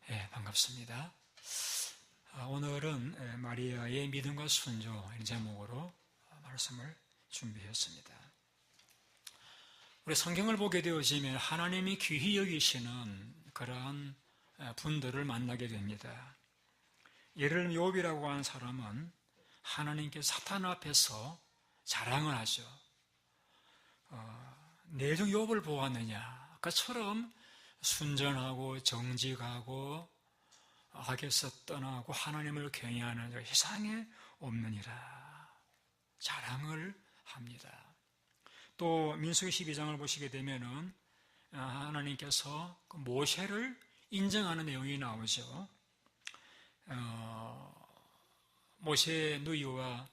반갑습니다. 오늘은 마리아의 믿음과 순종 이런 제목으로 말씀을 준비했습니다. 우리 성경을 보게 되어지면 하나님이 귀히 여기시는 그러한 분들을 만나게 됩니다. 예를 들면 욥이라고 하는 사람은 하나님께 사탄 앞에서 자랑을 하죠. 내중 욥을 보았느냐? 아까처럼 순전하고 정직하고 악에서 떠나고 하나님을 경외하는 자가 세상에 없느니라 자랑을 합니다. 또 민수기 12장을 보시게 되면은 하나님께서 그 모세를 인정하는 내용이 나오죠. 모세의 누이와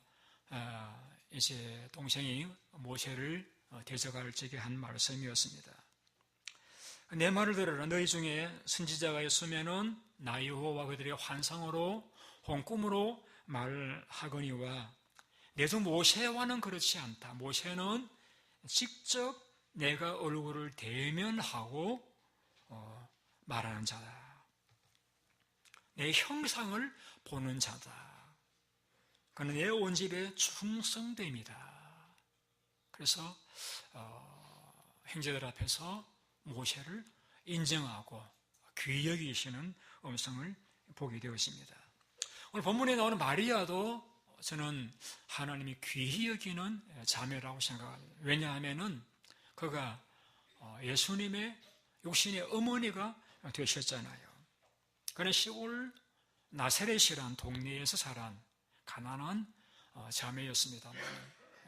이제 동생이 모세를 대적할 적에 한 말씀이었습니다. 내 말을 들어라. 너희 중에 선지자가 있으면은 나 여호와가 그들의 환상으로 혹은 꿈으로 말하거니와 내 종 모세와는 그렇지 않다. 모세는 직접 내가 얼굴을 대면하고 말하는 자다. 내 형상을 보는 자다. 그는 내 온 집에 충성됨이다. 그래서 형제들 앞에서 모세를 인정하고 귀히 여기시는 음성을 보게 되었습니다. 오늘 본문에 나오는 마리아도 저는 하나님이 귀히 여기는 자매라고 생각합니다. 왜냐하면은 그가 예수님의 육신의 어머니가 되셨잖아요. 그는 시골 나사렛이라는 동네에서 자란 가난한 자매였습니다만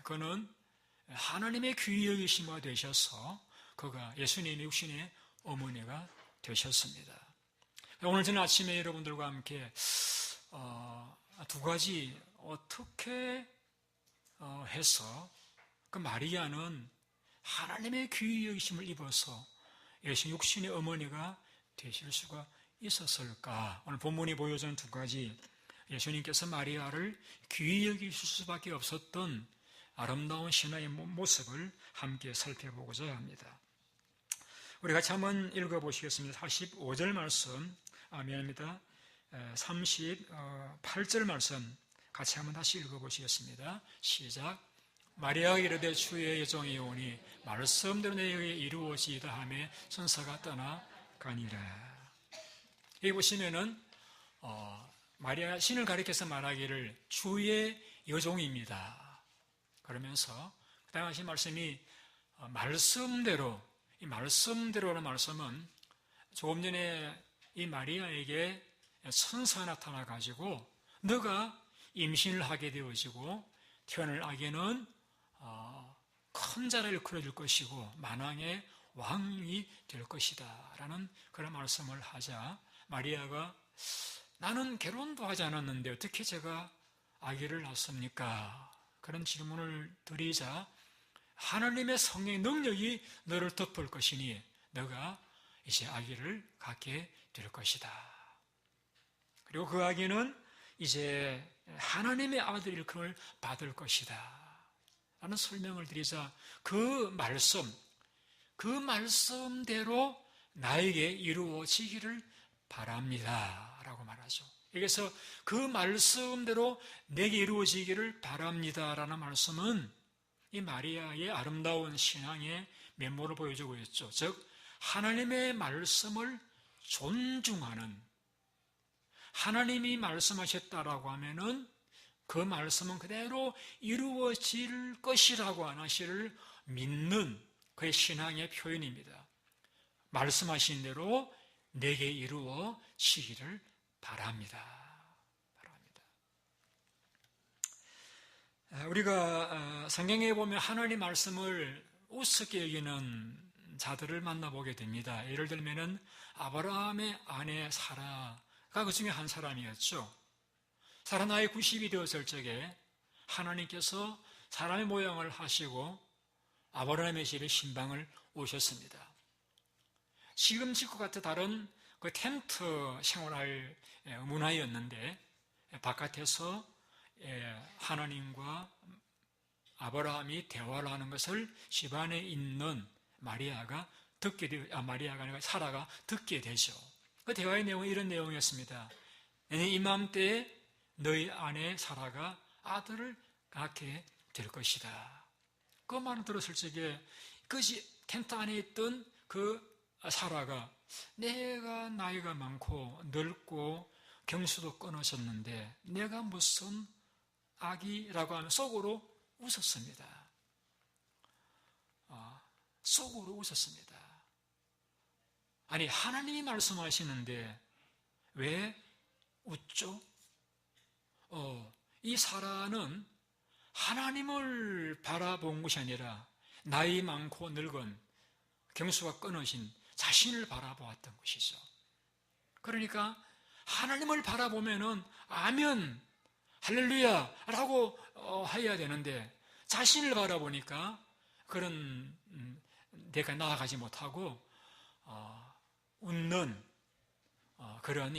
그는 하나님의 귀히 여기심과 되셔서 그가 예수님의 육신의 어머니가 되셨습니다. 오늘 저는 아침에 여러분들과 함께 두 가지 어떻게 해서 그 마리아는 하나님의 귀히 여기심을 입어서 예수 육신의 어머니가 되실 수가 있었을까? 오늘 본문이 보여주는 두 가지 예수님께서 마리아를 귀히 여기실 수밖에 없었던 아름다운 신화의 모습을 함께 살펴보고자 합니다. 우리 같이 한번 읽어보시겠습니다. 45절 말씀, 미안합니다. 38절 말씀 같이 한번 다시 읽어보시겠습니다. 시작. 마리아가 이르되 주의 여종이 오니 말씀대로 내게 이루어지이다 하며 천사가 떠나가니라. 여기 보시면은 마리아가 신을 가리켜서 말하기를 주의 여종입니다. 그러면서 그 다음에 하신 말씀이 말씀대로, 이 말씀대로라는 말씀은 조금 전에 이 마리아에게 천사가 나타나 가지고 너가 임신을 하게 되어지고 태어날 아기는 큰 자를 일컬어줄 것이고 만왕의 왕이 될 것이다 라는 그런 말씀을 하자 마리아가 나는 결혼도 하지 않았는데 어떻게 제가 아기를 낳습니까? 그런 질문을 드리자 하나님의 성령의 능력이 너를 덮을 것이니 너가 이제 아기를 갖게 될 것이다. 그리고 그 아기는 이제 하나님의 아들 일컬음을 받을 것이다 라는 설명을 드리자 그 말씀대로 나에게 이루어지기를 바랍니다 라고 말하죠. 여기서 그 말씀대로 내게 이루어지기를 바랍니다 라는 말씀은 이 마리아의 아름다운 신앙의 면모를 보여주고 있죠. 즉 하나님의 말씀을 존중하는, 하나님이 말씀하셨다라고 하면은 그 말씀은 그대로 이루어질 것이라고 하는 사실을 믿는 그의 신앙의 표현입니다. 말씀하신 대로 내게 이루어지기를 바랍니다. 우리가 성경에 보면 하나님 말씀을 우습게 여기는 자들을 만나보게 됩니다. 예를 들면은 아브라함의 아내 사라가 그 중에 한 사람이었죠. 사라 나이 90이 되었을 적에 하나님께서 사람의 모양을 하시고 아브라함의 집에 신방을 오셨습니다. 지금 집과 같은 다른 그 텐트 생활할 문화였는데 바깥에서 하나님과 아브라함이 대화를 하는 것을 집안에 있는 사라가 듣게 되죠. 그 대화의 내용은 이런 내용이었습니다. 내년 이맘때에 너희 아내 사라가 아들을 낳게 될 것이다. 그 말을 들었을 적에 그 텐트 안에 있던 그 사라가 내가 나이가 많고 늙고 경수도 끊어졌는데 내가 무슨 아기라고 하면 속으로 웃었습니다. 속으로 웃었습니다. 아니, 하나님이 말씀하시는데 왜 웃죠? 이 사라는 하나님을 바라본 것이 아니라 나이 많고 늙은 경수가 끊어진 자신을 바라보았던 것이죠. 그러니까 하나님을 바라보면은 아멘, 할렐루야 라고 해야 되는데 자신을 바라보니까 그런 내가 나아가지 못하고 웃는 그런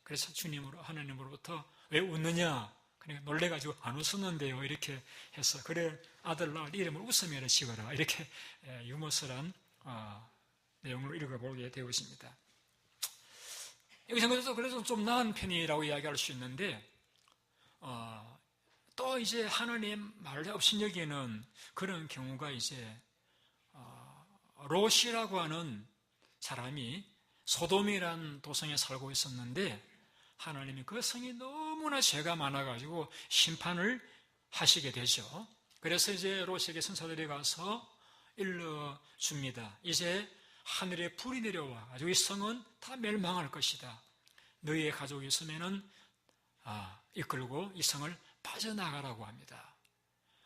그래서 주님으로 하나님으로부터 왜 웃느냐? 그러니까 놀래가지고 안 웃었는데요. 이렇게 해서 그래 아들 낳을 이름을 웃으면 지어라 이렇게 유머스런 내용을 읽어보게 되고 있습니다. 여기서 그래서 좀 나은 편이라고 이야기할 수 있는데 또 하나님 말을 업신여기는 그런 경우가 롯이라고 하는 사람이 소돔이라는 도성에 살고 있었는데 하나님이 그 성이 너무나 죄가 많아가지고 심판을 하시게 되죠. 그래서 롯에게 선사들이 가서 일러줍니다. 하늘에 불이 내려와 가지고 이 성은 다 멸망할 것이다. 너희의 가족이 있으면은 이끌고 이 성을 빠져나가라고 합니다.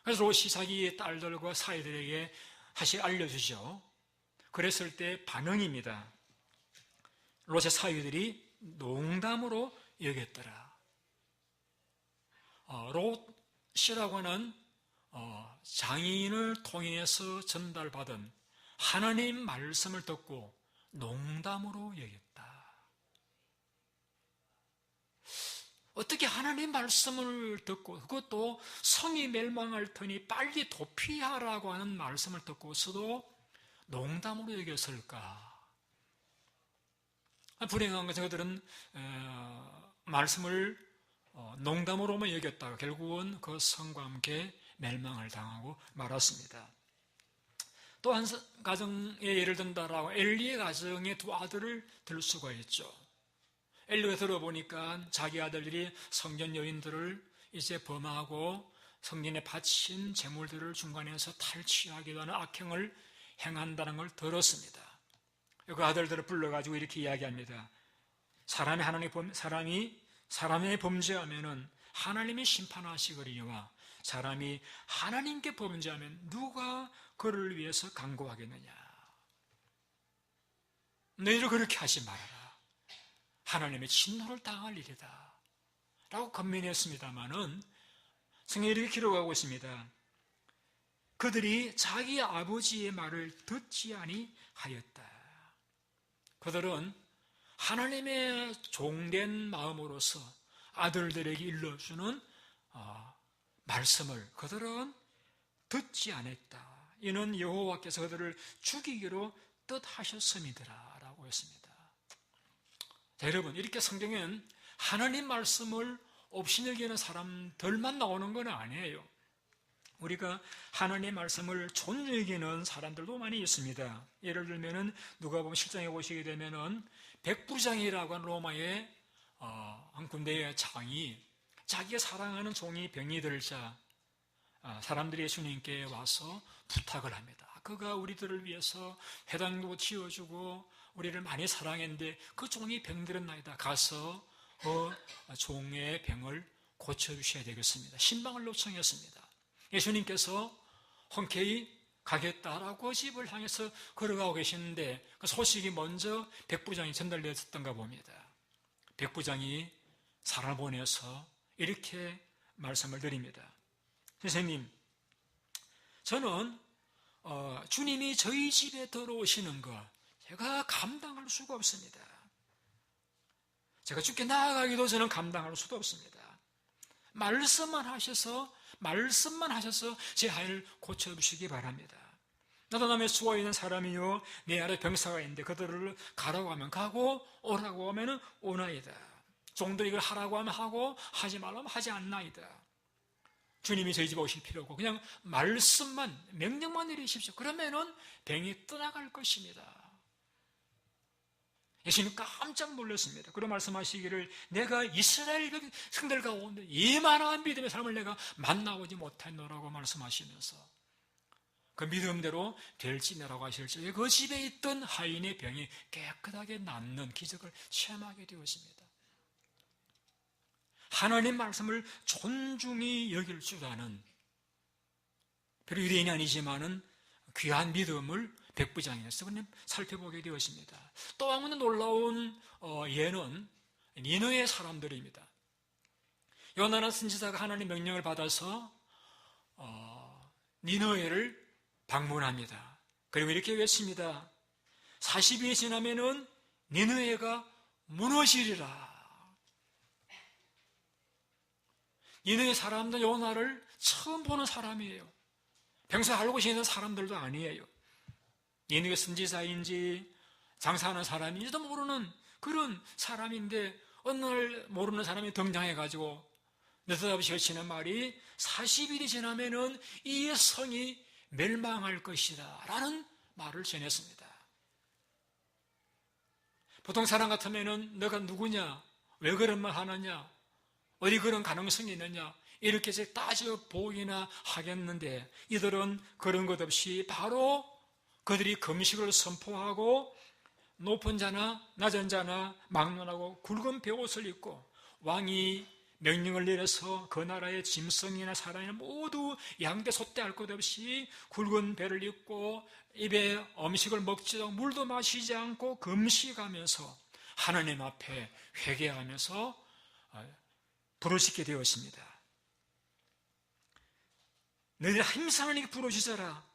그래서 롯이 자기 딸들과 사이들에게 다시 알려주죠. 그랬을 때 반응입니다. 롯의 사위들이 농담으로 여겼더라. 롯이라고 하는 장인을 통해서 전달받은 하나님 말씀을 듣고 농담으로 여겼다. 어떻게 하나님 말씀을 듣고 그것도 성이 멸망할 터니 빨리 도피하라고 하는 말씀을 듣고서도 농담으로 여겼을까? 불행한 것은 그들은 말씀을 농담으로만 여겼다가 결국은 그 성과 함께 멸망을 당하고 말았습니다. 또 한 가정의 예를 든다라고 엘리의 가정의 두 아들을 들 수가 있죠. 엘리가 들어보니까 자기 아들들이 성전 여인들을 범하고 성전에 바친 제물들을 중간에서 탈취하기도 하는 악행을 행한다는 걸 들었습니다. 그 아들들을 불러가지고 이렇게 이야기합니다. 사람이 범죄하면은 하나님이 심판하시거니와 사람이 하나님께 범죄하면 누가 그를 위해서 강구하겠느냐. 너희를 그렇게 하지 말아라. 하나님의 진노를 당할 일이다. 라고 건면했습니다마는 성경이 이렇게 기록하고 있습니다. 그들이 자기 아버지의 말을 듣지 아니하였다. 그들은 하나님의 종된 마음으로서 아들들에게 일러주는 말씀을 그들은 듣지 않았다. 이는 여호와께서 그들을 죽이기로 뜻하셨음이더라 라고 했습니다. 자, 여러분, 이렇게 성경엔 하나님 말씀을 업신여기는 사람들만 나오는 건 아니에요. 우리가 하나님 말씀을 존중히 여기는 사람들도 많이 있습니다. 예를 들면은 누가복음 7장에 보시게 되면은 백부장이라고 하는 로마의 한 군대의 장이 자기가 사랑하는 종이 병이 들자 사람들이 예수님께 와서 부탁을 합니다. 그가 우리들을 위해서 회당도 지어주고 우리를 많이 사랑했는데 그 종이 병들었나이다. 가서 종의 병을 고쳐주셔야 되겠습니다. 신방을 요청했습니다. 예수님께서 흔쾌히 가겠다라고 집을 향해서 걸어가고 계시는데 그 소식이 먼저 백부장이 전달되었던가 봅니다. 백부장이 사람을 보내서 이렇게 말씀을 드립니다. 선생님, 저는 주님이 저희 집에 들어오시는 거 제가 감당할 수가 없습니다. 제가 주께 나아가기도 저는 감당할 수도 없습니다. 말씀만 하셔서 제 아이를 고쳐주시기 바랍니다. 나도 남의 수고 있는 사람이요 내 아래 병사가 있는데 그들을 가라고 하면 가고 오라고 하면 오나이다. 종들이 이걸 하라고 하면 하고 하지 말라고 하면 하지 않나이다. 주님이 저희 집 오실 필요 없고 그냥 말씀만 명령만 내리십시오. 그러면은 병이 떠나갈 것입니다. 예수님 깜짝 놀랐습니다. 그런 말씀하시기를 내가 이스라엘 백성들 가운데 이만한 믿음의 삶을 내가 만나보지 못했노라고 말씀하시면서 그 믿음대로 될지내라고 하실 적에 그 집에 있던 하인의 병이 깨끗하게 낫는 기적을 체험하게 되었습니다. 하나님 말씀을 존중히 여길 줄 아는 별로 유대인이 아니지만은 귀한 믿음을 백부장에서 살펴보게 되었습니다. 또 한 번 놀라운 예는 니느웨 사람들입니다. 요나는 선지자가 하나님 명령을 받아서 니느웨를 방문합니다. 그리고 이렇게 외칩니다. 40일이 지나면은 니느웨가 무너지리라. 니느웨 사람들 요나를 처음 보는 사람이에요. 평소에 알고 지내는 사람들도 아니에요. 니느웨 선지자인지 장사하는 사람인지도 모르는 그런 사람인데 어느 날 모르는 사람이 등장해가지고 느닷없이 외치는 말이 40일이 지나면은 이 성이 멸망할 것이다 라는 말을 전했습니다. 보통 사람 같으면은 너가 누구냐? 왜 그런 말 하느냐? 어디 그런 가능성이 있느냐? 이렇게 따져보기나 하겠는데 이들은 그런 것 없이 바로 그들이 금식을 선포하고 높은 자나 낮은 자나 막론하고 굵은 베옷을 입고 왕이 명령을 내려서 그 나라의 짐승이나 사람이나 모두 양대 소떼 할 것 없이 굵은 배를 입고 입에 음식을 먹지도 물도 마시지 않고 금식하면서 하나님 앞에 회개하면서 부르짖게 되었습니다. 너희들 힘상하니 부르짖어라.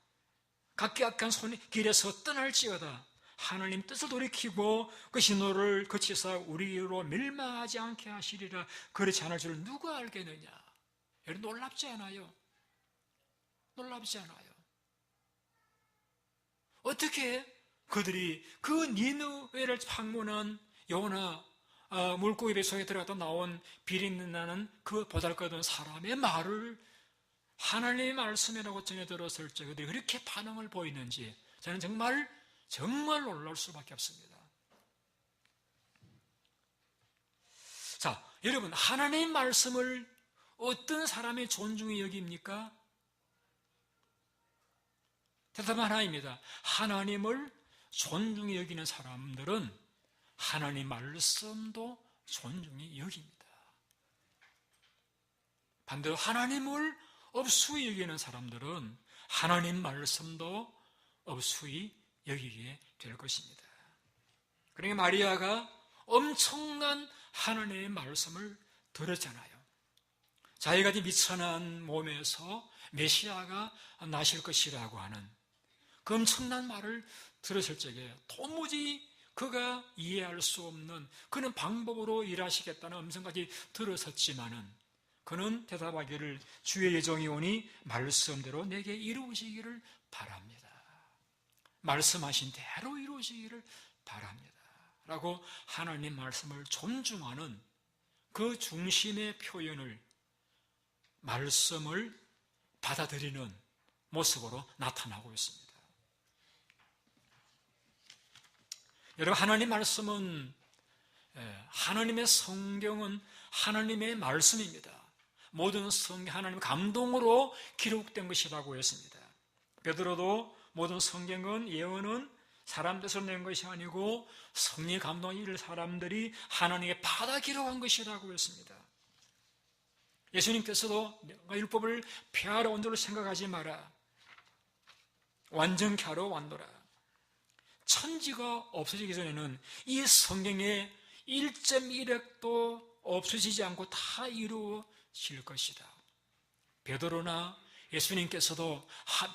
각기각한 손이 길에서 떠날지어다. 하나님 뜻을 돌이키고 그 신호를 거치사 우리로 멸망하지 않게 하시리라. 그렇지 않을 줄 누가 알겠느냐. 여러분 놀랍지 않아요? 놀랍지 않아요? 어떻게 그들이 그 니느웨를 방문한 요나 물고기 뱃속에 들어갔다 나온 비린내나는 그 보잘것없는 사람의 말을 하나님의 말씀이라고 전해 들었을 때 그들이 그렇게 반응을 보이는지 저는 정말 놀랄 수밖에 없습니다. 자, 여러분 하나님의 말씀을 어떤 사람이 존중히 여깁니까? 대답은 하나입니다. 하나님을 존중히 여기는 사람들은 하나님 말씀도 존중히 여깁니다. 반대로 하나님을 업수히 여기는 사람들은 하나님 말씀도 업수히 여기게 될 것입니다. 그러니까 마리아가 엄청난 하나님의 말씀을 들었잖아요. 자기가 미천한 몸에서 메시아가 나실 것이라고 하는 그 엄청난 말을 들었을 적에 도무지 그가 이해할 수 없는 그런 방법으로 일하시겠다는 음성까지 들었었지만은 그는 대답하기를 주의 예정이 오니 말씀대로 내게 이루어지기를 바랍니다. 말씀하신 대로 이루어지기를 바랍니다. 라고 하나님 말씀을 존중하는 그 중심의 표현을 말씀을 받아들이는 모습으로 나타나고 있습니다. 여러분 하나님 말씀은 하나님의 성경은 하나님의 말씀입니다. 모든 성경 하나님의 감동으로 기록된 것이라고 했습니다. 베드로도 모든 성경은 예언은 사람 뜻으로 낸 것이 아니고 성령의 감동을 이룰 사람들이 하나님의 받아 기록한 것이라고 했습니다. 예수님께서도 내가 율법을 폐하러 온 줄로 생각하지 마라. 완전케 하러 왔노라. 천지가 없어지기 전에는 이 성경에 1.1획도 없어지지 않고 다 이루어질 것이다. 베드로나 예수님께서도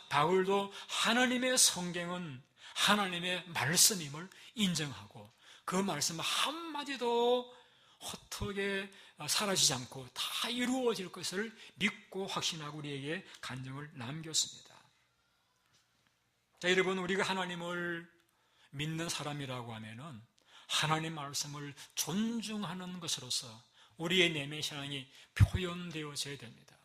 바울도 하나님의 성경은 하나님의 말씀임을 인정하고 그 말씀 한마디도 헛되게 사라지지 않고 다 이루어질 것을 믿고 확신하고 우리에게 간증을 남겼습니다. 자, 여러분, 우리가 하나님을 믿는 사람이라고 하면은 하나님 말씀을 존중하는 것으로서 우리의 내면의 신앙이 표현되어져야 됩니다.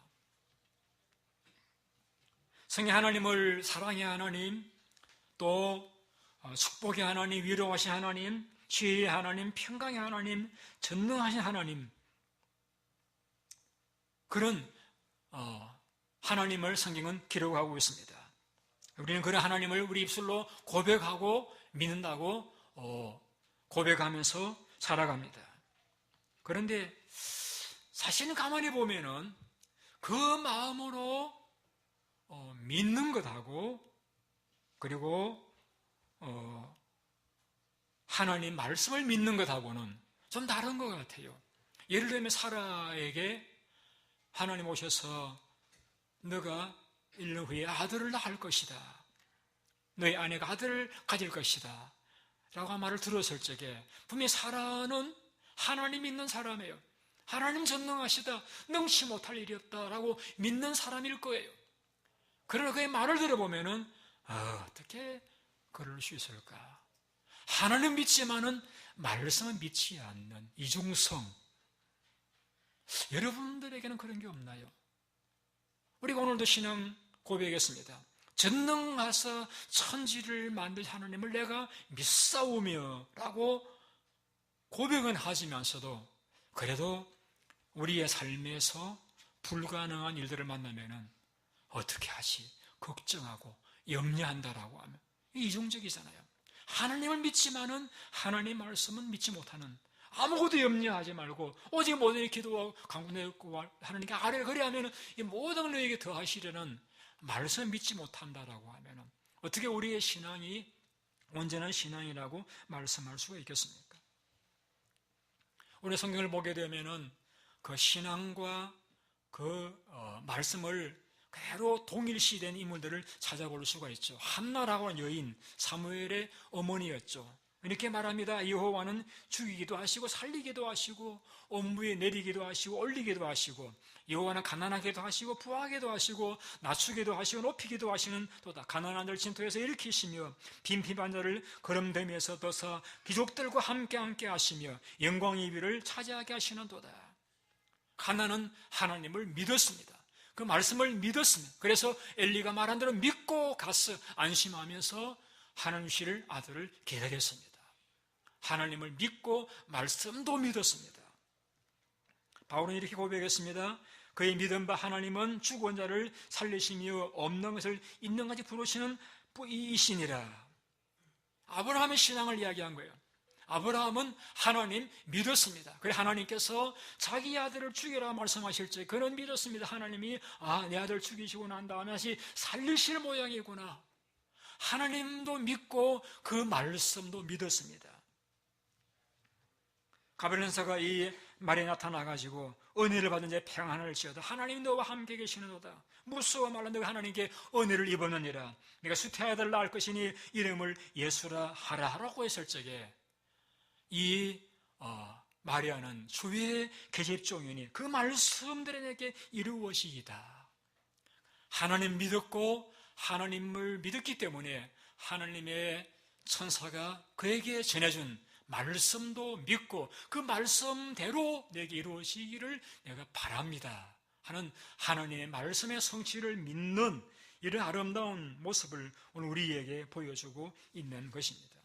성령 하나님을 사랑의 하나님, 또 축복의 하나님, 위로하신 하나님, 지혜의 하나님, 평강의 하나님, 전능하신 하나님, 그런 하나님을 성경은 기록하고 있습니다. 우리는 그런 하나님을 우리 입술로 고백하고 믿는다고 고백하면서 살아갑니다. 그런데 사실은 가만히 보면은 그 마음으로 믿는 것하고 그리고 하나님 말씀을 믿는 것하고는 좀 다른 것 같아요. 예를 들면 사라에게 하나님 오셔서 너가 1년 후에 아들을 낳을 것이다, 너의 아내가 아들을 가질 것이다 라고 말을 들었을 적에 분명히 사라는 하나님 믿는 사람이에요. 하나님 전능하시다, 능치 못할 일이 없다라고 믿는 사람일 거예요. 그러나 그의 말을 들어보면은 어떻게 그럴 수 있을까? 하나님 믿지만은 말씀은 믿지 않는 이중성. 여러분들에게는 그런 게 없나요? 우리가 오늘도 신앙 고백했습니다. 전능하사 천지를 만드신 하나님을 내가 믿사오며 라고 고백은 하지면서도 그래도 우리의 삶에서 불가능한 일들을 만나면은 어떻게 하지? 걱정하고 염려한다라고 하면 이중적이잖아요. 하나님을 믿지만은 하나님 말씀은 믿지 못하는, 아무것도 염려하지 말고 오직 모든 일 기도하고 간구하고 하나님께 아뢰, 그래야면 이 모든 너에게 더하시려는 말씀 믿지 못한다라고 하면 어떻게 우리의 신앙이 온전한 신앙이라고 말씀할 수가 있겠습니까? 우리 성경을 보게 되면은 그 신앙과 그 말씀을 그대로 동일시된 인물들을 찾아볼 수가 있죠. 한나라고 하는 여인, 사무엘의 어머니였죠. 이렇게 말합니다. 여호와는 죽이기도 하시고 살리기도 하시고 업무에 내리기도 하시고 올리기도 하시고, 여호와는 가난하게도 하시고 부하게도 하시고 낮추기도 하시고 높이기도 하시는 도다. 가난한 자를 진토에서 일으키시며 빈핍한 자를 거름됨에서 더사 귀족들과 함께 하시며 영광의 위를 차지하게 하시는 도다. 하나는 하나님을 믿었습니다. 그 말씀을 믿었습니다. 그래서 엘리가 말한 대로 믿고 가서 안심하면서 하나님 주실 아들을 기다렸습니다. 하나님을 믿고 말씀도 믿었습니다. 바울은 이렇게 고백했습니다. 그의 믿은 바 하나님은 죽은 자를 살리시며 없는 것을 있는 같이 부르시는 이시니라. 아브라함의 신앙을 이야기한 거예요. 아브라함은 하나님 믿었습니다. 그래 하나님께서 자기 아들을 죽이라 말씀하실 때 그는 믿었습니다. 하나님이 내 아들 죽이시고 난 다음에 다시 살리실 모양이구나. 하나님도 믿고 그 말씀도 믿었습니다. 가브리엘사가 이 말에 나타나가지고 은혜를 받은 자의 평안을 지어다. 하나님 너와 함께 계시는도다. 무서워 말라. 너가 하나님께 은혜를 입었느니라. 내가 수태의 아들을 낳을 것이니 이름을 예수라 하라 라고 했을 적에 이 마리아는 주의 계집종이니 그 말씀들이 내게 이루어지이다. 하나님 믿었고 하나님을 믿었기 때문에 하나님의 천사가 그에게 전해준 말씀도 믿고 그 말씀대로 내게 이루어지기를 내가 바랍니다 하는 하나님의 말씀의 성취를 믿는 이런 아름다운 모습을 오늘 우리에게 보여주고 있는 것입니다.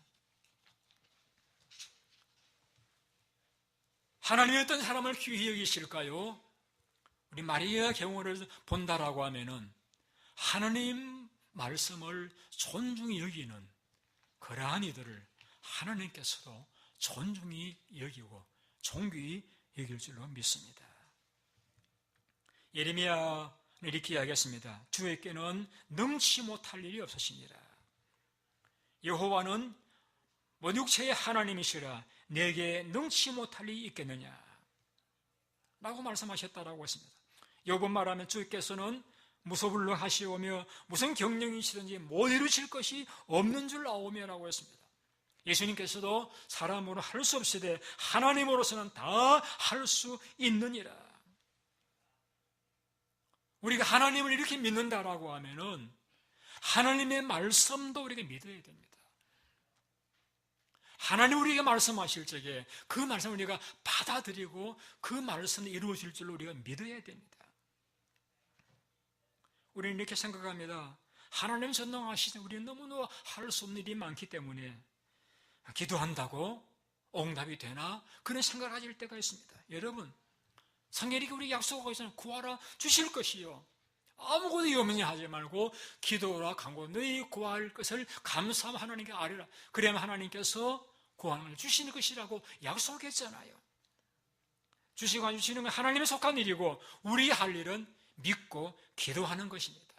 하나님이 어떤 사람을 귀히 여기실까요? 우리 마리아 경우를 본다라고 하면은 하나님 말씀을 존중히 여기는 그러한 이들을 하나님께서도 존중히 여기고 존귀히 여길 줄로 믿습니다. 예레미야는 이렇게 이야기했습니다. 주에게는 능치 못할 일이 없으시니라. 여호와는 원육체의 하나님이시라 내게 능치 못할 일이 있겠느냐 라고 말씀하셨다라고 했습니다. 욥은 말하면 주께서는 무소불로 하시오며 무슨 경영이시든지 못 이루실 것이 없는 줄 아오며라고 했습니다. 예수님께서도 사람으로 할 수 없으되 하나님으로서는 다 할 수 있느니라. 우리가 하나님을 이렇게 믿는다라고 하면은 하나님의 말씀도 우리가 믿어야 됩니다. 하나님 우리에게 말씀하실 적에 그 말씀을 우리가 받아들이고 그 말씀이 이루어질 줄로 우리가 믿어야 됩니다. 우리는 이렇게 생각합니다. 하나님 전능하시죠. 우리는 너무나 할 수 없는 일이 많기 때문에 기도한다고 응답이 되나? 그런 생각을 가질 때가 있습니다. 여러분, 성경이 우리 약속하고 있잖아요. 구하라 주실 것이요. 아무것도 염려하지 말고 기도라 간구 너희 구할 것을 감사하며 하나님께 아뢰라. 그래야만 하나님께서 구하는 걸 주시는 것이라고 약속했잖아요. 주시고 안 주시는 건 하나님에 속한 일이고 우리 할 일은 믿고 기도하는 것입니다.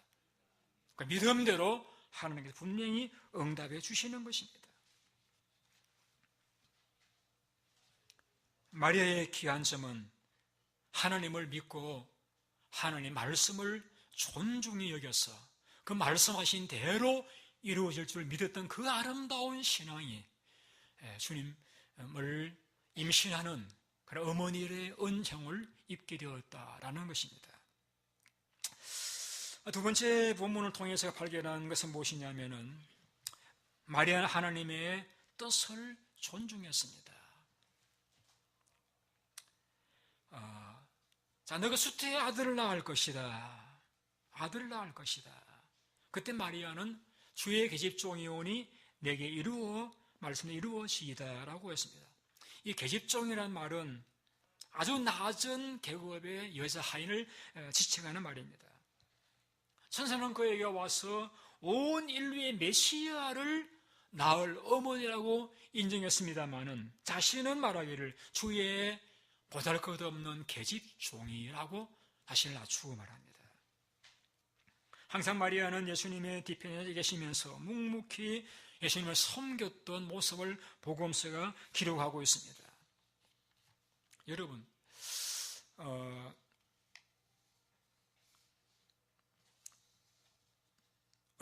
그러니까 믿음대로 하나님께서 분명히 응답해 주시는 것입니다. 마리아의 귀한 점은 하나님을 믿고 하나님의 말씀을 존중히 여겨서 그 말씀하신 대로 이루어질 줄 믿었던 그 아름다운 신앙이 주님을 임신하는 그런 어머니의 은총을 입게 되었다라는 것입니다. 두 번째 본문을 통해서 발견한 것은 무엇이냐면은 마리아는 하나님의 뜻을 존중했습니다. 자, 너가 수태의 아들을 낳을 것이다. 아들을 낳을 것이다. 그때 마리아는 주의 계집종이 오니 내게 말씀이 이루어지이다라고 했습니다. 이 계집종이라는 말은 아주 낮은 계급의 여자 하인을 지칭하는 말입니다. 천사는 그에게 와서 온 인류의 메시아를 낳을 어머니라고 인정했습니다마는 자신은 말하기를 주의 보잘것없는 계집종이라고 자신을 낮추고 말합니다. 항상 마리아는 예수님의 뒤편에 계시면서 묵묵히 예수님을 섬겼던 모습을 복음서가 기록하고 있습니다. 여러분,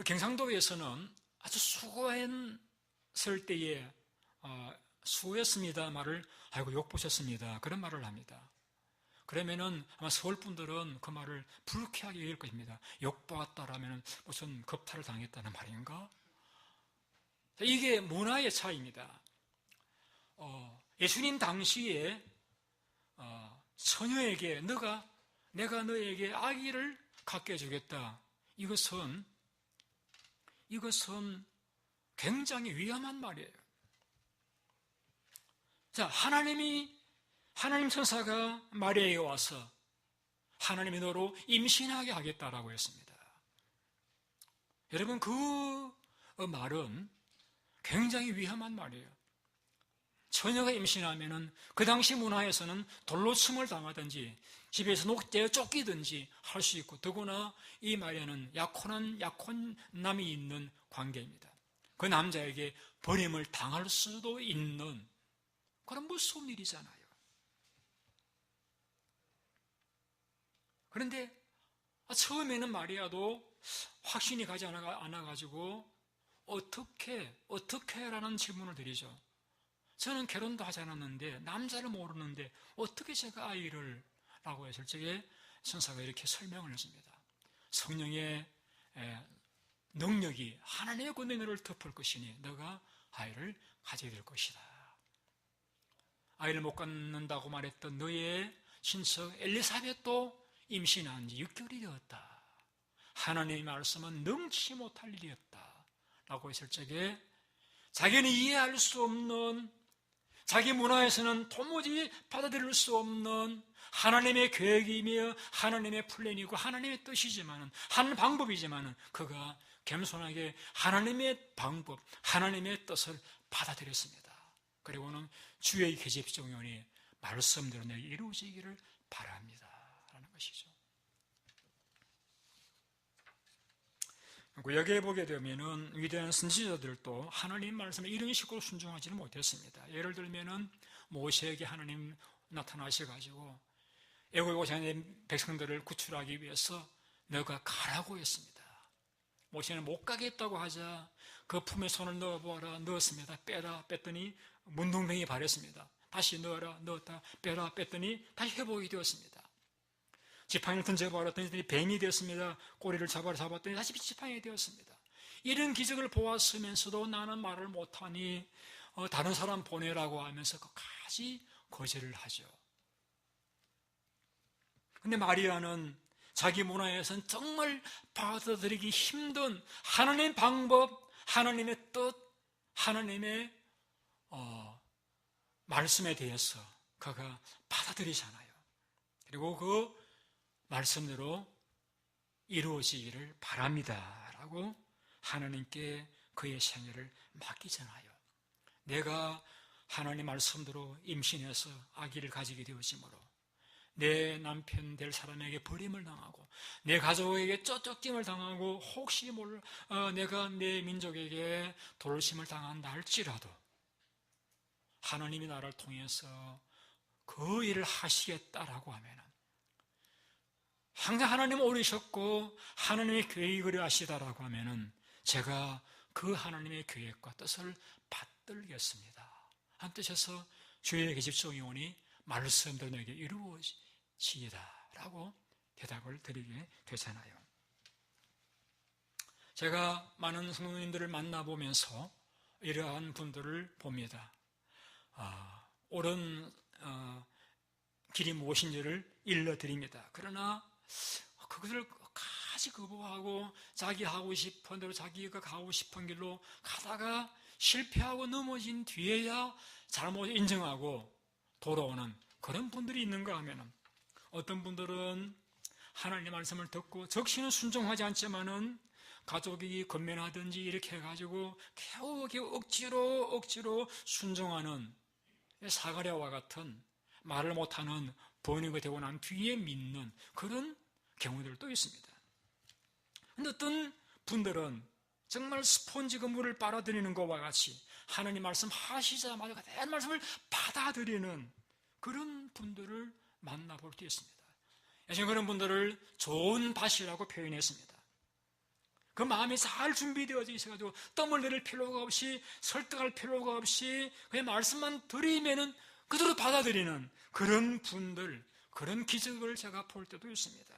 경상도에서는 아주 수고했을 때에 수고했습니다 말을 아이고 욕 보셨습니다 그런 말을 합니다. 그러면은 아마 서울 분들은 그 말을 불쾌하게 여길 것입니다. 욕 보았다라면 무슨 겁탈을 당했다는 말인가? 이게 문화의 차이입니다. 예수님 당시에 처녀에게 내가 너에게 아기를 갖게 해주겠다. 이것은 굉장히 위험한 말이에요. 자, 하나님 천사가 마리아에게 와서 하나님이 너로 임신하게 하겠다라고 했습니다. 여러분, 그 말은 굉장히 위험한 말이에요. 처녀가 임신하면은 그 당시 문화에서는 돌로 침을 당하든지 집에서 녹대에 쫓기든지 할 수 있고, 더구나 이 마리아는 약혼남이 있는 관계입니다. 그 남자에게 버림을 당할 수도 있는 그런 무서운 일이잖아요. 그런데 처음에는 마리아도 확신이 가지 않아가지고 어떻게 라는 질문을 드리죠. 저는 결혼도 하지 않았는데 남자를 모르는데 어떻게 제가 아이를 라고 했을 적에 천사가 이렇게 설명을 했습니다. 성령의 능력이 하나님의 권능이 너를 덮을 것이니 너가 아이를 가지게 될 것이다. 아이를 못 갖는다고 말했던 너의 친척 엘리사벳도 임신한 지 6개월이 되었다. 하나님의 말씀은 능치 못할 일이었다 라고 했을 적에 자기는 이해할 수 없는, 자기 문화에서는 도무지 받아들일 수 없는 하나님의 계획이며 하나님의 플랜이고 하나님의 뜻이지만은, 하는 방법이지만은 그가 겸손하게 하나님의 방법, 하나님의 뜻을 받아들였습니다. 그리고는 주의 계집종이오니 말씀대로 내게 이루어지기를 바랍니다 라는 것이죠. 여기에 보게 되면은 위대한 선지자들도 하나님 말씀에 이런 식으로 순종하지는 못했습니다. 예를 들면은 모세에게 하나님 나타나셔가지고 애굽에 고생한 백성들을 구출하기 위해서 너가 가라고 했습니다. 모세는 못 가겠다고 하자 그 품에 손을 넣어보아라. 넣었습니다. 빼라. 뺐더니 문둥병이 발했습니다. 다시 넣었다. 빼라. 뺐더니 다시 회복이 되었습니다. 지팡이를 던져보아라. 던졌더니 뱀이 되었습니다. 꼬리를 잡았더니 다시 지팡이가 되었습니다. 이런 기적을 보았으면서도 나는 말을 못하니 다른 사람 보내라고 하면서 끝까지 거절을 하죠. 근데 마리아는 자기 문화에서는 정말 받아들이기 힘든 하나님의 방법, 하나님의 뜻, 하나님의 말씀에 대해서 그가 받아들이잖아요. 그리고 그 말씀대로 이루어지기를 바랍니다 라고 하나님께 그의 생애를 맡기잖아요. 내가 하나님 말씀대로 임신해서 아기를 가지게 되어지므로 내 남편 될 사람에게 버림을 당하고 내 가족에게 쫓김을 당하고 혹시 내가 내 민족에게 돌심을 당한다 할지라도 하나님이 나를 통해서 그 일을 하시겠다라고 하면 항상 하나님 오르셨고 하나님의 계획을 하시다라고 하면 제가 그 하나님의 계획과 뜻을 받들겠습니다 한 뜻에서 주의 계집종 의원이 말씀대로 내게 이루어지이다 라고 대답을 드리게 되잖아요. 제가 많은 성도님들을 만나보면서 이러한 분들을 봅니다. 옳은 길이 무엇인지를 일러드립니다. 그러나 그것을 끝까지 거부하고 자기 하고 싶은 대로 자기가 가고 싶은 길로 가다가 실패하고 넘어진 뒤에야 잘못 인정하고 돌아오는 그런 분들이 있는가 하면 어떤 분들은 하나님의 말씀을 듣고 적시는 순종하지 않지만은 가족이 건면하든지 이렇게 해가지고 겨우 억지로 순종하는 사가랴와 같은 말을 못하는 번역이 되고 난 뒤에 믿는 그런 경우들도 있습니다. 그런데 어떤 분들은 정말 스폰지가 물을 빨아들이는 것과 같이 하나님 말씀 하시자마자 그대로 말씀을 받아들이는 그런 분들을 만나볼 때 있습니다. 예전에 그런 분들을 좋은 밭이라고 표현했습니다. 그 마음이 잘 준비되어져 있어가지고 땀을 내릴 필요가 없이 설득할 필요가 없이 그냥 말씀만 드리면은 그대로 받아들이는 그런 분들, 그런 기적을 제가 볼 때도 있습니다.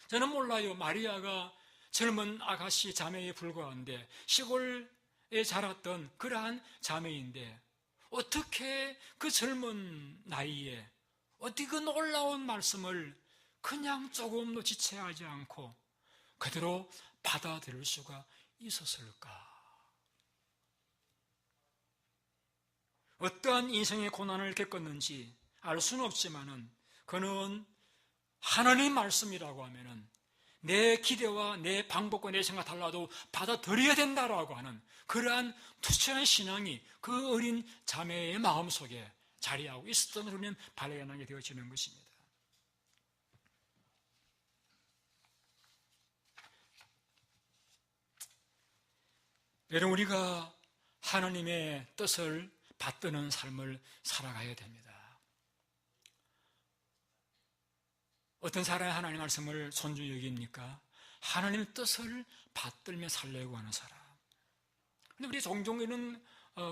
저는 몰라요. 마리아가 젊은 아가씨 자매에 불과한데 시골에 자랐던 그러한 자매인데 어떻게 그 젊은 나이에 어떻게 그 놀라운 말씀을 그냥 조금도 지체하지 않고 그대로 받아들일 수가 있었을까? 어떠한 인생의 고난을 겪었는지 알 수는 없지만은 그는 하나님 말씀이라고 하면은 내 기대와 내 방법과 내 생각 달라도 받아들여야 된다라고 하는 그러한 투철한 신앙이 그 어린 자매의 마음속에 자리하고 있었던 그런 발견하게 되어지는 것입니다. 여러분, 우리가 하나님의 뜻을 받드는 삶을 살아가야 됩니다. 어떤 사람이 하나님의 말씀을 손중히 여깁니까? 하나님의 뜻을 받들며 살려고 하는 사람. 근데 우리 종종 이런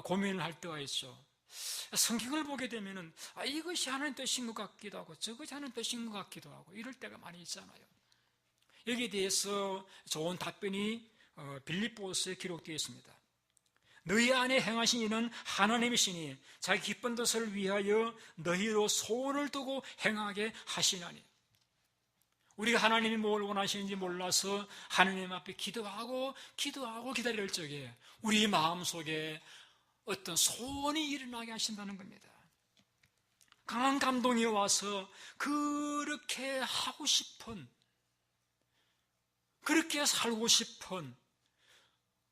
고민을 할 때가 있죠. 성경을 보게 되면은 이것이 하나님의 뜻인 것 같기도 하고 저것이 하나님의 뜻인 것 같기도 하고 이럴 때가 많이 있잖아요. 여기에 대해서 좋은 답변이 빌립보서에 기록되어 있습니다. 너희 안에 행하신 이는 하나님이시니 자기 기쁜 뜻을 위하여 너희로 소원을 두고 행하게 하시나니. 우리가 하나님이 뭘 원하시는지 몰라서 하나님 앞에 기도하고 기다릴 적에 우리 마음속에 어떤 소원이 일어나게 하신다는 겁니다. 강한 감동이 와서 그렇게 하고 싶은, 그렇게 살고 싶은,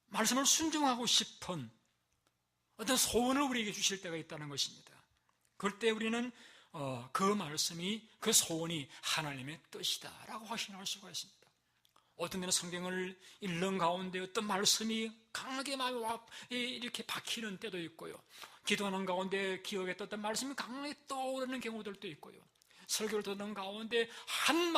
말씀을 순종하고 싶은 어떤 소원을 우리에게 주실 때가 있다는 것입니다. 그럴 때 우리는 그 말씀이, 그 소원이 하나님의 뜻이다라고 확신할 수가 있습니다. 어떤 때는 성경을 읽는 가운데 어떤 말씀이 강하게 마음에 이렇게 박히는 때도 있고요. 기도하는 가운데 기억에 떴던 말씀이 강하게 떠오르는 경우들도 있고요. 설교를 듣는 가운데 한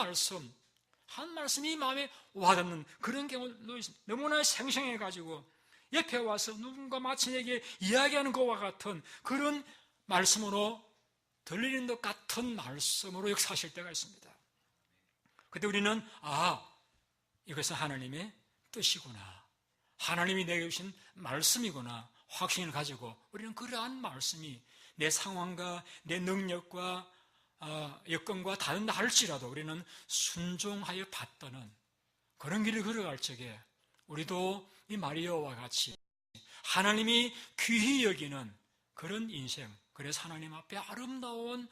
말씀이 마음에 와닿는 그런 경우도 있습니다. 너무나 생생해가지고 옆에 와서 누군가 마치 내게 이야기하는 것과 같은 그런 말씀으로 들리는 것 같은 말씀으로 역사하실 때가 있습니다. 그때 우리는 이것은 하나님의 뜻이구나, 하나님이 내게 주신 말씀이구나 확신을 가지고 우리는 그러한 말씀이 내 상황과 내 능력과 여건과 다른다 할지라도 우리는 순종하여 받드는 그런 길을 걸어갈 적에 우리도 이 마리아와 같이 하나님이 귀히 여기는 그런 인생, 그래서 하나님 앞에 아름다운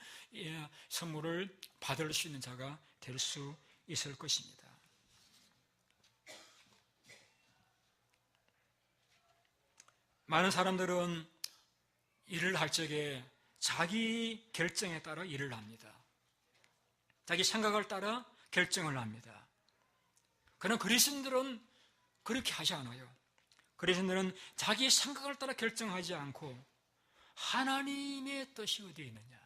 선물을 받을 수 있는 자가 될 수 있을 것입니다. 많은 사람들은 일을 할 적에 자기 결정에 따라 일을 합니다. 자기 생각을 따라 결정을 합니다. 그러나 그리스도인들은 그렇게 하지 않아요. 그리스도인들은 자기 생각을 따라 결정하지 않고 하나님의 뜻이 어디에 있느냐,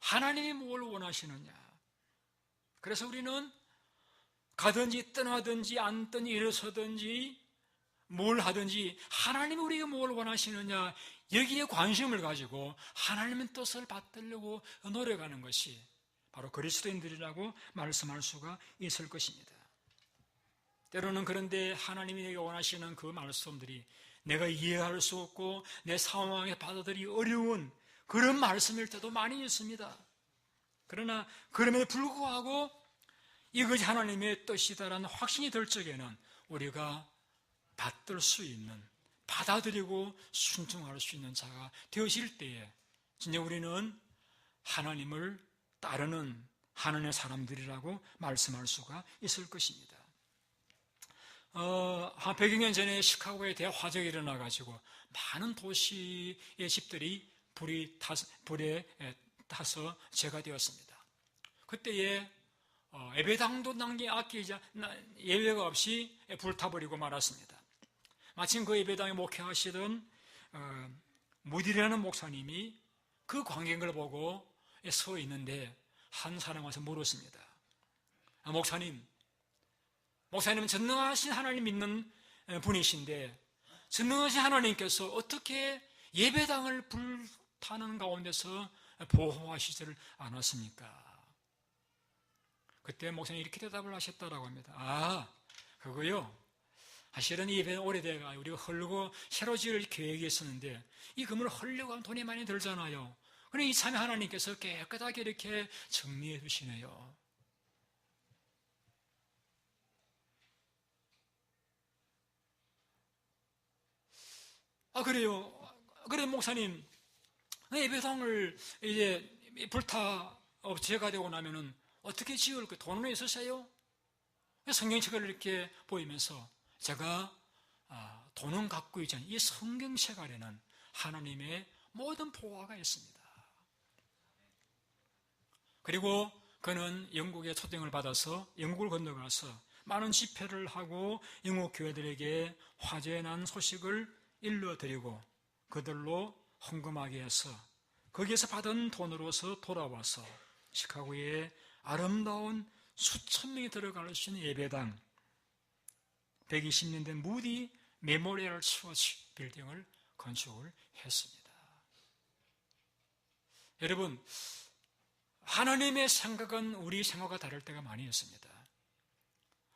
하나님이 뭘 원하시느냐. 그래서 우리는 가든지 떠나든지 앉든지 일어서든지 뭘 하든지 하나님이 우리가 뭘 원하시느냐, 여기에 관심을 가지고 하나님의 뜻을 받들려고 노력하는 것이 바로 그리스도인들이라고 말씀할 수가 있을 것입니다. 때로는 그런데 하나님이 내게 원하시는 그 말씀들이 내가 이해할 수 없고 내 상황에 받아들이기 어려운 그런 말씀일 때도 많이 있습니다. 그러나 그럼에도 불구하고 이것이 하나님의 뜻이다라는 확신이 들 적에는 우리가 받들 수 있는, 받아들이고 순종할 수 있는 자가 되어질 때에 진짜 우리는 하나님을 따르는 하나님의 사람들이라고 말씀할 수가 있을 것입니다. 한 100여 년 전에 시카고에 대화적이 일어나가지고 많은 도시의 집들이 불에 타서 재가 되었습니다. 그때에 예배당도 아끼지 예외가 없이 불타버리고 말았습니다. 마침 그 예배당에 목회하시던 무디라는 목사님이 그 광경을 보고 서 있는데 한 사람 와서 물었습니다. 목사님은 전능하신 하나님 믿는 분이신데 전능하신 하나님께서 어떻게 예배당을 불타는 가운데서 보호하시지를 않았습니까? 그때 목사님이 이렇게 대답을 하셨다라고 합니다. 그거요, 사실은 이 예배는 오래돼가 우리가 헐고 새로 지을 계획이 있었는데 이 건물을 헐려고 하면 돈이 많이 들잖아요. 그런데 이참에 하나님께서 깨끗하게 이렇게 정리해 주시네요. 그래요. 그래, 목사님, 예배당을 이제 재가 되고 나면은 어떻게 지을 그 돈은 있으세요? 성경책을 이렇게 보이면서 제가 돈은 갖고 있지 않은 이 성경책 안에는 하나님의 모든 보화가 있습니다. 그리고 그는 영국의 초대형을 받아서 영국을 건너가서 많은 집회를 하고 영국 교회들에게 화재에 난 소식을 일러드리고 그들로 헌금하게 해서 거기에서 받은 돈으로서 돌아와서 시카고의 아름다운 수천 명이 들어갈 수 있는 예배당 120년 된 무디 메모리얼 처치 빌딩을 건축을 했습니다. 여러분, 하나님의 생각은 우리 생각과 다를 때가 많이 있습니다.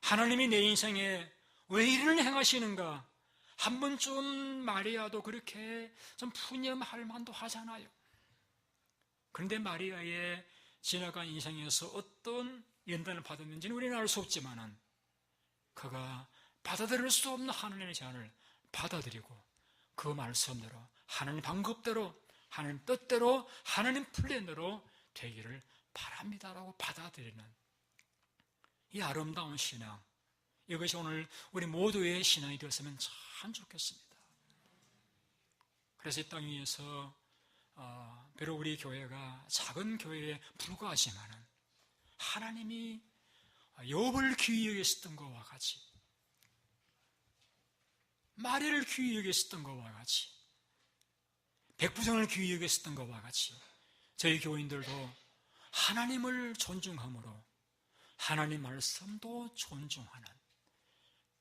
하나님이 내 인생에 왜 이를 행하시는가? 한 번쯤 마리아도 그렇게 좀 푸념할 만도 하잖아요. 그런데 마리아의 지나간 인생에서 어떤 연단을 받았는지는 우리는 알 수 없지만은 그가 받아들일 수 없는 하나님의 제안을 받아들이고 그 말씀대로 하나님 방법대로 하나님 뜻대로 하나님 플랜대로 되기를 바랍니다라고 받아들이는 이 아름다운 신앙, 이것이 오늘 우리 모두의 신앙이 되었으면 참 좋겠습니다. 그래서 이 땅 위에서 비록 우리 교회가 작은 교회에 불과하지만은 하나님이 욥을 귀히 여겼었던 것과 같이, 마리아를 귀히 여겼었던 것과 같이, 백부장을 귀히 여겼었던 것과 같이 저희 교인들도 하나님을 존중함으로 하나님 말씀도 존중하는,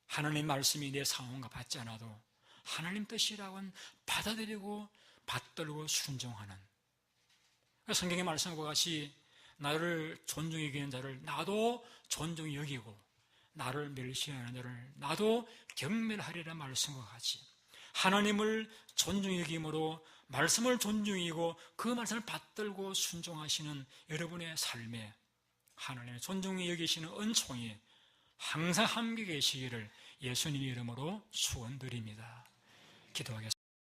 하나님 말씀이 내 상황과 받지 않아도 하나님 뜻이라고는 받아들이고 받들고 순종하는, 성경의 말씀과 같이 나를 존중히 여기는 자를 나도 존중히 여기고 나를 멸시하는 자를 나도 경멸하리라 말씀과 같이 하나님을 존중히 여김으로 말씀을 존중히 여기고 그 말씀을 받들고 순종하시는 여러분의 삶에 하나님의 존중히 여기시는 은총이 항상 함께 계시기를 예수님 이름으로 축원드립니다. 기도하겠습니다.